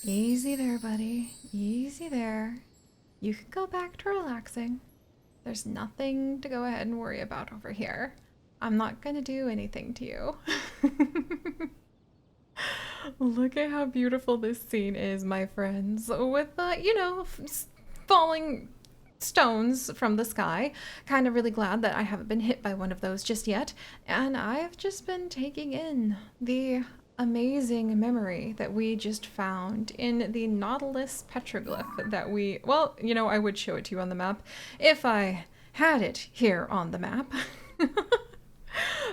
Easy there, buddy. Easy there. You can go back to relaxing. There's nothing to go ahead and worry about over here. I'm not gonna do anything to you. Look at how beautiful this scene is, my friends. With, falling stones from the sky. Kind of really glad that I haven't been hit by one of those just yet. And I've just been taking in the amazing memory that we just found in the Nautilus petroglyph that I would show it to you on the map if I had it here on the map.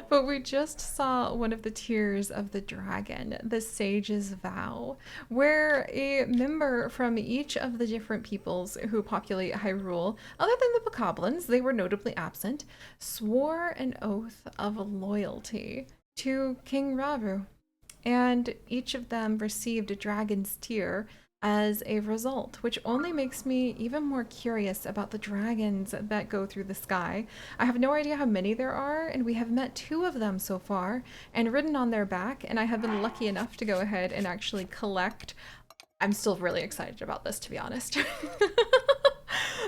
But we just saw one of the tears of the dragon, the Sage's Vow, where a member from each of the different peoples who populate Hyrule, other than the Bokoblins, they were notably absent, swore an oath of loyalty to King Ravu. And each of them received a dragon's tear as a result, which only makes me even more curious about the dragons that go through the sky. I have no idea how many there are, and we have met 2 of them so far and ridden on their back, and I have been lucky enough to go ahead and actually collect. I'm still really excited about this, to be honest.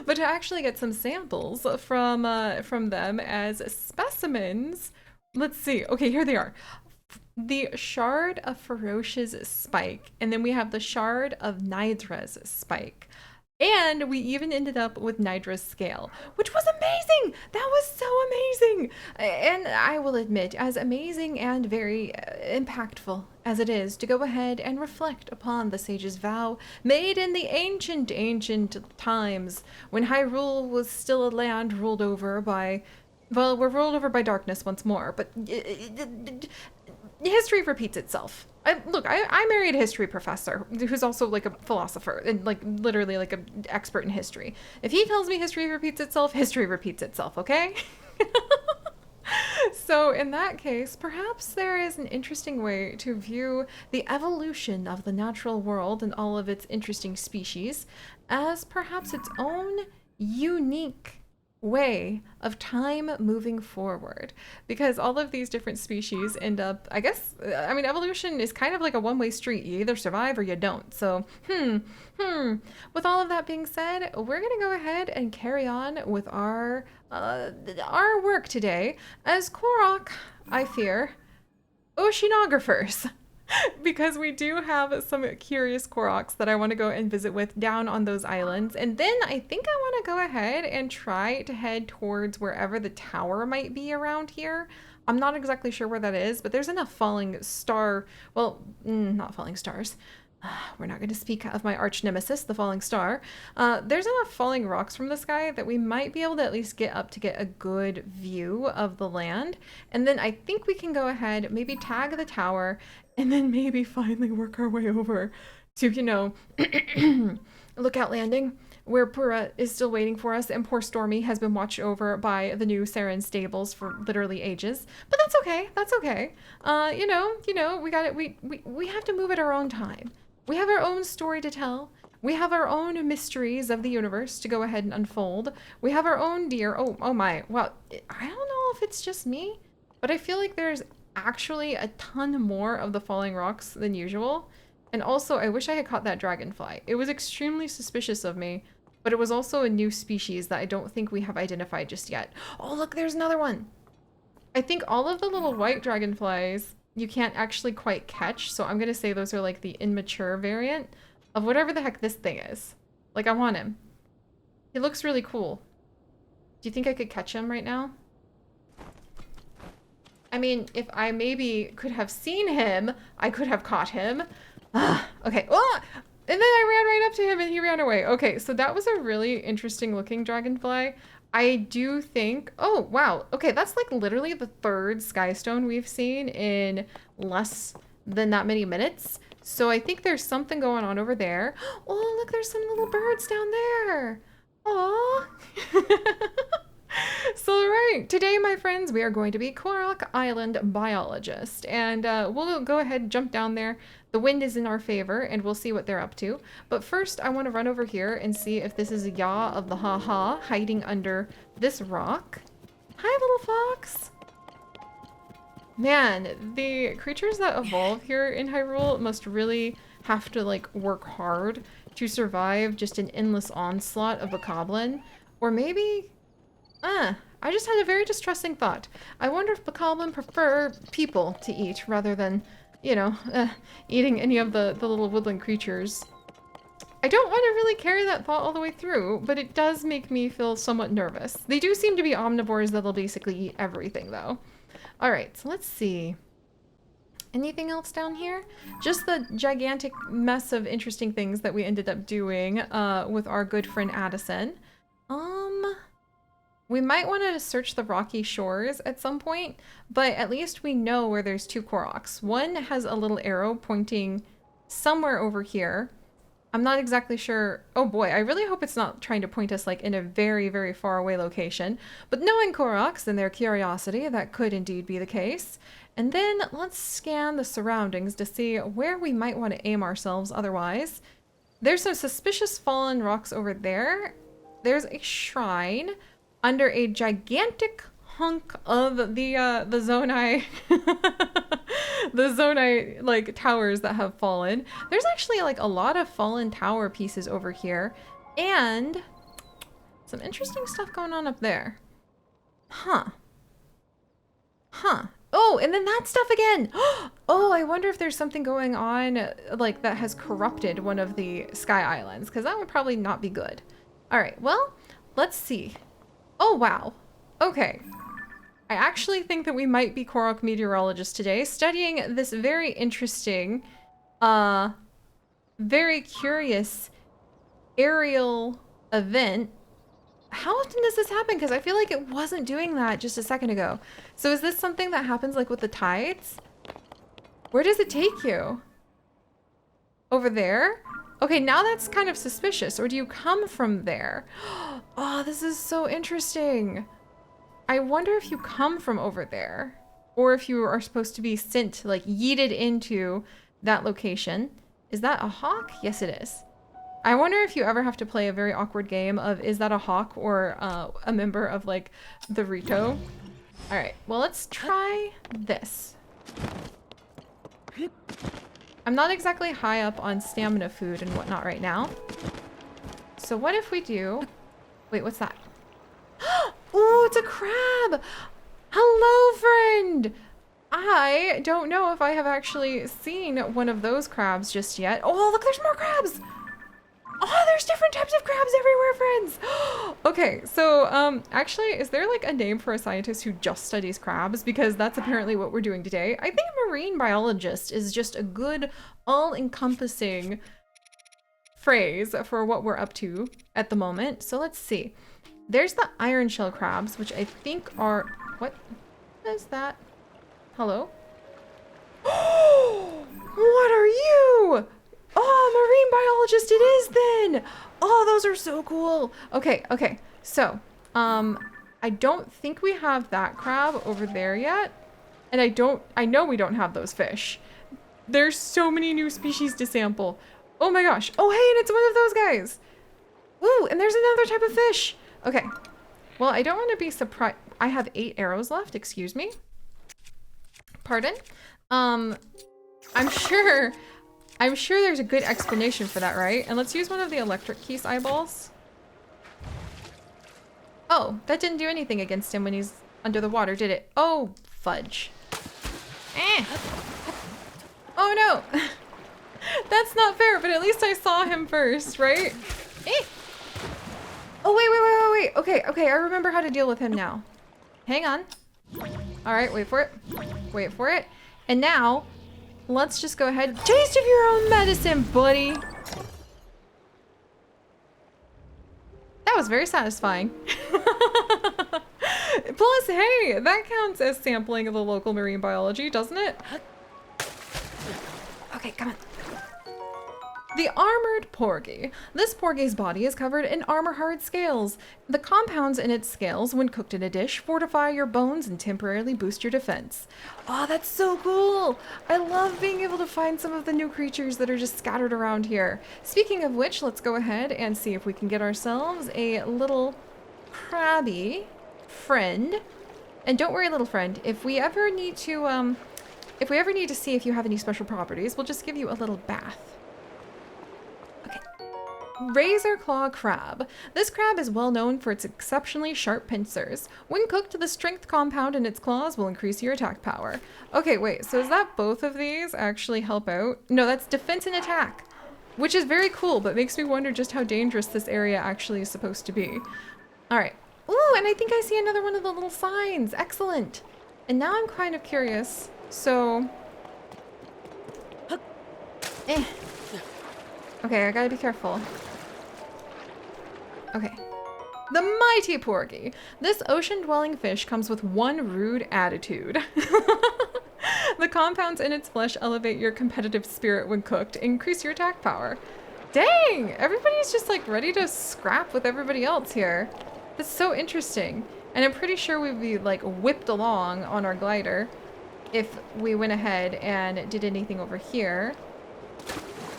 But to actually get some samples from them as specimens. Let's see. Okay, here they are. The Shard of Ferocious Spike, and then we have the Shard of Nidra's Spike. And we even ended up with Nidra's Scale, which was amazing! That was so amazing! And I will admit, as amazing and very impactful as it is to go ahead and reflect upon the Sage's Vow made in the ancient times when Hyrule was still a land ruled over by, well, we're ruled over by darkness once more, but history repeats itself. I married a history professor who's also like a philosopher and like literally like an expert in history. If he tells me history repeats itself, okay? So in that case, perhaps there is an interesting way to view the evolution of the natural world and all of its interesting species as perhaps its own unique way of time moving forward, because all of these different species end up, evolution is kind of like a one-way street. You either survive or you don't. So with all of that being said, we're gonna go ahead and carry on with our work today as Korok, I fear, oceanographers. Because we do have some curious Koroks that I want to go and visit with down on those islands. And then I think I want to go ahead and try to head towards wherever the tower might be around here. I'm not exactly sure where that is, but there's enough falling star, well, not falling stars. We're not going to speak of my arch nemesis, the falling star. There's enough falling rocks from the sky that we might be able to at least get up to get a good view of the land. And then I think we can go ahead, maybe tag the tower, and then maybe finally work our way over to, Lookout Landing, where Pura is still waiting for us, and poor Stormy has been watched over by the new Saren stables for literally ages. But that's okay. That's okay. We got it. We have to move at our own time. We have our own story to tell. We have our own mysteries of the universe to go ahead and unfold. We have our own dear. Oh my. Well, I don't know if it's just me, but I feel like there's actually a ton more of the falling rocks than usual. And also, I wish I had caught that dragonfly. It was extremely suspicious of me, but it was also a new species that I don't think we have identified just yet. Oh, look, there's another one. I think all of the little white dragonflies you can't actually quite catch, so I'm gonna say those are like the immature variant of whatever the heck this thing is. Like, I want him. He looks really cool. Do you think I could catch him right now? I mean, if I maybe could have seen him, I could have caught him. Okay. Oh! And then I ran right up to him and he ran away. Okay, so that was a really interesting looking dragonfly. I do think, oh, wow. Okay, that's like literally the 3rd skystone we've seen in less than that many minutes. So I think there's something going on over there. Oh, look, there's some little birds down there. Aww. So, right, today, my friends, we are going to be Korok Island Biologist, and we'll go ahead and jump down there. The wind is in our favor, and we'll see what they're up to. But first, I want to run over here and see if this is Yaw of the Ha-Ha hiding under this rock. Hi, little fox. Man, the creatures that evolve here in Hyrule must really have to like work hard to survive just an endless onslaught of a Bokoblin. Or maybe, I just had a very distressing thought. I wonder if Bokoblin prefer people to eat rather than, you know, eating any of the little woodland creatures. I don't want to really carry that thought all the way through, but it does make me feel somewhat nervous. They do seem to be omnivores that'll basically eat everything though. All right, so let's see. Anything else down here? Just the gigantic mess of interesting things that we ended up doing with our good friend Addison. We might want to search the rocky shores at some point, but at least we know where there's two Koroks. One has a little arrow pointing somewhere over here. I'm not exactly sure. Oh boy, I really hope it's not trying to point us like in a very, very far away location. But knowing Koroks and their curiosity, that could indeed be the case. And then let's scan the surroundings to see where we might want to aim ourselves otherwise. There's some suspicious fallen rocks over there. There's a shrine under a gigantic hunk of the Zonai the Zonai like towers that have fallen. There's actually like a lot of fallen tower pieces over here and some interesting stuff going on up there. Huh. Oh, and then that stuff again. Oh, I wonder if there's something going on like that has corrupted one of the sky islands, because that would probably not be good. All right, well, let's see. Oh, wow. Okay. I actually think that we might be Korok meteorologists today, studying this very interesting, very curious aerial event. How often does this happen? Because I feel like it wasn't doing that just a second ago. So is this something that happens like with the tides? Where does it take you? Over there? Okay, now that's kind of suspicious. Or do you come from there? Oh, this is so interesting. I wonder if you come from over there, or if you are supposed to be sent, like yeeted into that location. Is that a hawk? Yes, it is. I wonder if you ever have to play a very awkward game of, is that a hawk or a member of like the Rito? All right, well, let's try this. I'm not exactly high up on stamina food and whatnot right now. So what if we do, wait, what's that? Oh, it's a crab. Hello, friend. I don't know if I have actually seen one of those crabs just yet. Oh, look, there's more crabs. Oh, there's different types of crabs everywhere, friends. Okay, so actually, is there like a name for a scientist who just studies crabs? Because that's apparently what we're doing today. I think marine biologist is just a good all-encompassing phrase for what we're up to at the moment. So let's see. There's the iron shell crabs, which I think are, what is that? Hello? What are you? Oh, marine biologist it is then. Oh, those are so cool. Okay. So, I don't think we have that crab over there yet. And I know we don't have those fish. There's so many new species to sample. Oh my gosh. Oh, hey, and it's one of those guys. Ooh, and there's another type of fish. Okay. Well, I don't want to be surprised. I have 8 arrows left, excuse me. Pardon? I'm sure there's a good explanation for that, right? And let's use one of the electric keys eyeballs. Oh, that didn't do anything against him when he's under the water, did it? Oh, fudge. Oh no! That's not fair, but at least I saw him first, right? Oh, wait. Okay, I remember how to deal with him now. Hang on. All right, wait for it. And now, let's just go ahead. Taste of your own medicine, buddy. That was very satisfying. Plus, hey, that counts as sampling of the local marine biology, doesn't it? Okay, come on. The armored porgy. This porgy's body is covered in armor-hard scales. The compounds in its scales, when cooked in a dish, fortify your bones and temporarily boost your defense. Oh, that's so cool! I love being able to find some of the new creatures that are just scattered around here. Speaking of which, let's go ahead and see if we can get ourselves a little crabby friend. And don't worry, little friend, if we ever need to see if you have any special properties, we'll just give you a little bath. Okay. Razor claw crab. This crab is well known for its exceptionally sharp pincers. When cooked, the strength compound in its claws will increase your attack power. Okay, wait, so is that both of these actually help out? No, that's defense and attack, which is very cool, but makes me wonder just how dangerous this area actually is supposed to be. All right. Ooh, and I think I see another one of the little signs. Excellent. And now I'm kind of curious. So, okay, I gotta be careful. Okay. The mighty porgy. This ocean-dwelling fish comes with one rude attitude. The compounds in its flesh elevate your competitive spirit when cooked, increase your attack power. Dang! Everybody's just like ready to scrap with everybody else here. That's so interesting. And I'm pretty sure we'd be like whipped along on our glider if we went ahead and did anything over here.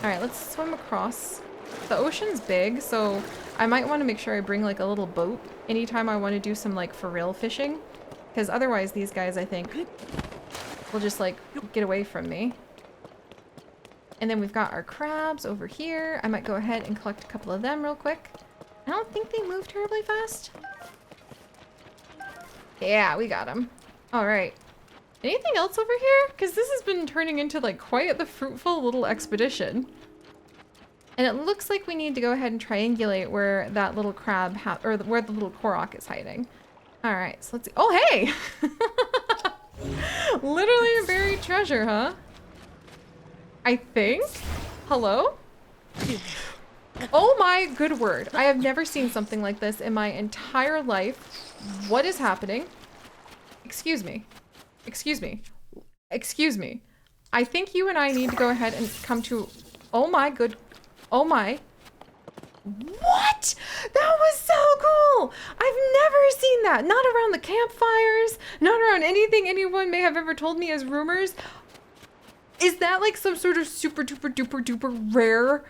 All right, let's swim across. The ocean's big, so I might want to make sure I bring like a little boat anytime I want to do some like for real fishing, because otherwise these guys, I think, will just like get away from me. And then we've got our crabs over here. I might go ahead and collect a couple of them real quick. I don't think they move terribly fast. Yeah, we got them. All right. Anything else over here? Because this has been turning into like quite the fruitful little expedition. And it looks like we need to go ahead and triangulate where that little crab or where the little korok is hiding. All right, so let's see. Oh, hey! Literally a buried treasure, huh? I think. Hello? Oh my good word. I have never seen something like this in my entire life. What is happening? Excuse me. Excuse me. Excuse me. I think you and I need to go ahead and come to... Oh my good... Oh my... What? That was so cool! I've never seen that. Not around the campfires. Not around anything anyone may have ever told me as rumors. Is that like some sort of super duper duper duper rare...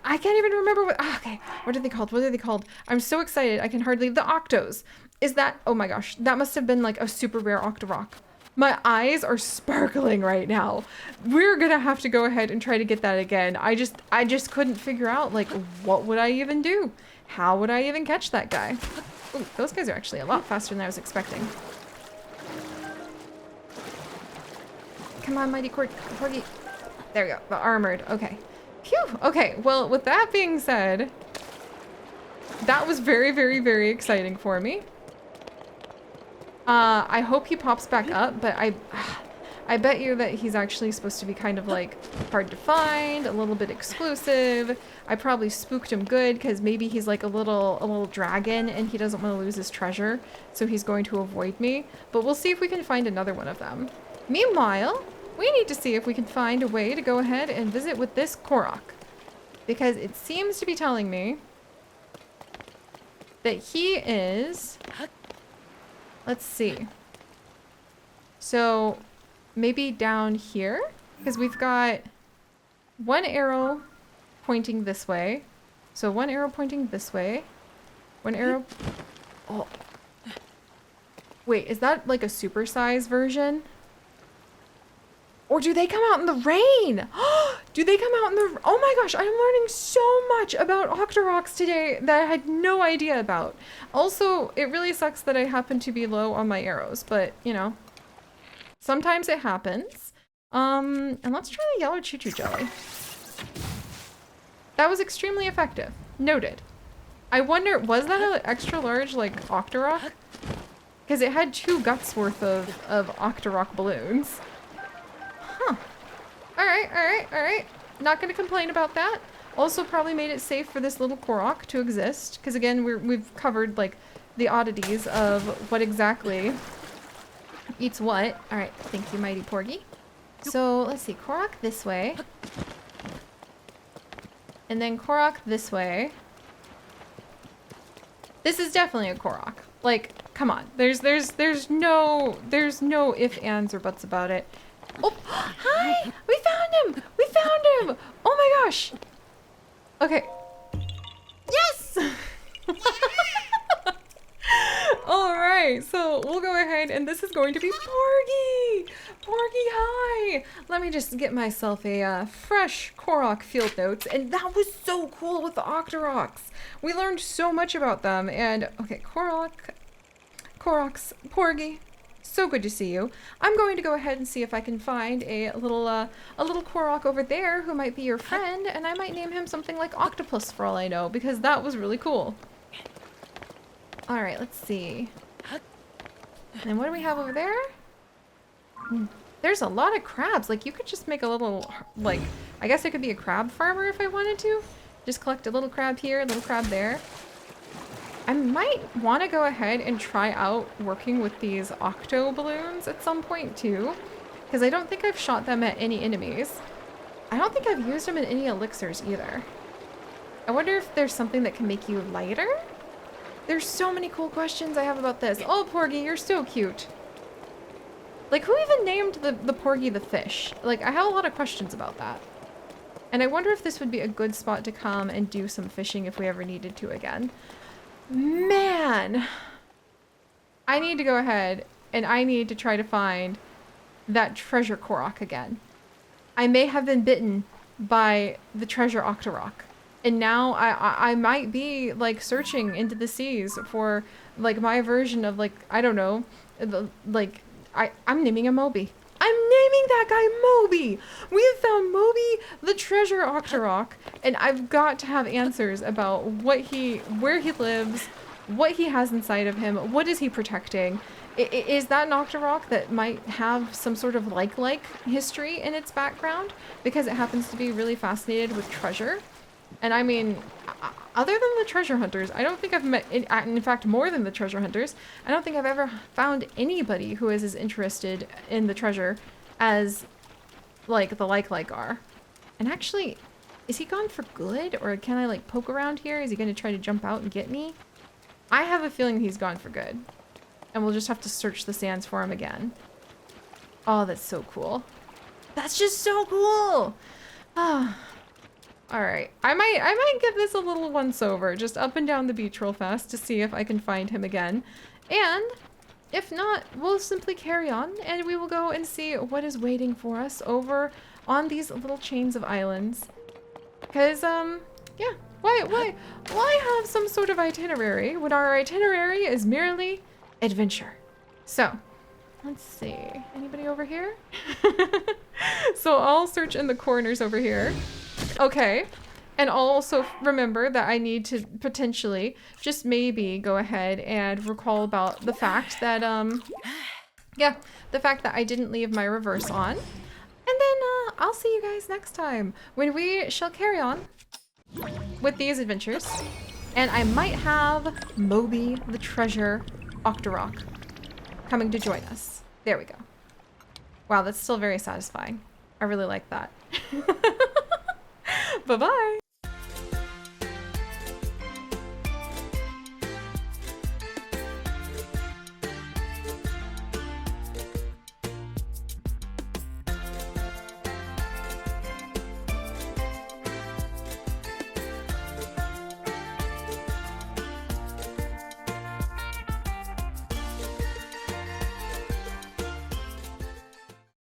I can't even remember what... Oh, okay. What are they called? What are they called? I'm so excited. I can hardly... The octos. Is that... Oh my gosh. That must have been like a super rare Octorock. My eyes are sparkling right now. We're gonna have to go ahead and try to get that again. I just couldn't figure out like what would I even do? How would I even catch that guy? Ooh, those guys are actually a lot faster than I was expecting. Come on, mighty corgi. There we go. The armored. Okay. Phew. Okay. Well, with that being said, that was very, very, very exciting for me. I hope he pops back up, but I bet you that he's actually supposed to be kind of like hard to find, a little bit exclusive. I probably spooked him good because maybe he's like a little dragon and he doesn't want to lose his treasure, so he's going to avoid me. But we'll see if we can find another one of them. Meanwhile, we need to see if we can find a way to go ahead and visit with this korok, because it seems to be telling me that he is... Let's see. So maybe down here, because we've got one arrow pointing this way. So one arrow pointing this way. One arrow. Oh. Wait, is that like a supersized version? Or do they come out in the rain? Do they come out in the... Oh my gosh, I'm learning so much about Octoroks today that I had no idea about. Also, it really sucks that I happen to be low on my arrows, but, you know, sometimes it happens. And let's try the yellow choo-choo jelly. That was extremely effective. Noted. I wonder, was that an extra large, like, Octorock? Because it had 2 guts worth of Octorock balloons. Huh. Alright. Not gonna complain about that. Also probably made it safe for this little korok to exist, because again, we've covered like the oddities of what exactly eats what. Alright, thank you, mighty porgy. So let's see, korok this way. And then korok this way. This is definitely a korok. Like, come on. There's no ifs, ands, or buts about it. Oh, hi! We found him! We found him! Oh my gosh! Okay. Yes! Alright, so going to be Porgy! Porgy, hi! Let me just get myself a fresh Korok field notes. And that was so cool with the Octorocks. We learned so much about them. And, okay, Koroks, Porgy. So good to see you. I'm going to go ahead and see if I can find a little Korok over there who might be your friend, and I might name him something like Octopus for all I know, because that was really cool. All right, let's see. And what do we have over there? There's a lot of crabs. Like, you could just make a little, like, I guess I could be a crab farmer if I wanted to. Just collect a little crab here, a little crab there. I might want to go ahead and try out working with these octo balloons at some point too, because I don't think I've shot them at any enemies. I don't think I've used them in any elixirs either. I wonder if there's something that can make you lighter? There's so many cool questions I have about this. Oh, Porgy, you're so cute. Like, who even named the Porgy the fish? Like, I have a lot of questions about that. And I wonder if this would be a good spot to come and do some fishing if we ever needed to again. Man, I need to go ahead and I need to try to find that treasure Korok again. I may have been bitten by the treasure Octorock, and now I might be like searching into the seas for like my version of, like, I don't know, I'm naming him Moby. I'm naming that guy Moby! We have found Moby, the treasure Octorock, and I've got to have answers about where he lives, what he has inside of him, what is he protecting. Is that an Octorock that might have some sort of like history in its background because it happens to be really fascinated with treasure? And I mean, other than the treasure hunters, I don't think I've met, in fact, more than the treasure hunters, I don't think I've ever found anybody who is as interested in the treasure as, like, the like are. And actually, is he gone for good? Or can I, like, poke around here? Is he going to try to jump out and get me? I have a feeling he's gone for good. And we'll just have to search the sands for him again. Oh, that's so cool. That's just so cool! Ah. Alright, I might give this a little once over, just up and down the beach real fast to see if I can find him again. And if not, we'll simply carry on and we will go and see what is waiting for us over on these little chains of islands. Because, yeah, why have some sort of itinerary when our itinerary is merely adventure? So, let's see, anybody over here? So I'll search in the corners over here. Okay, and I'll also remember that I need to potentially just maybe go ahead and recall about the fact that, yeah, the fact that I didn't leave my reverse on. And then I'll see you guys next time when we shall carry on with these adventures. And I might have Moby the treasure Octorock coming to join us. There we go. Wow, that's still very satisfying. I really like that. Bye-bye.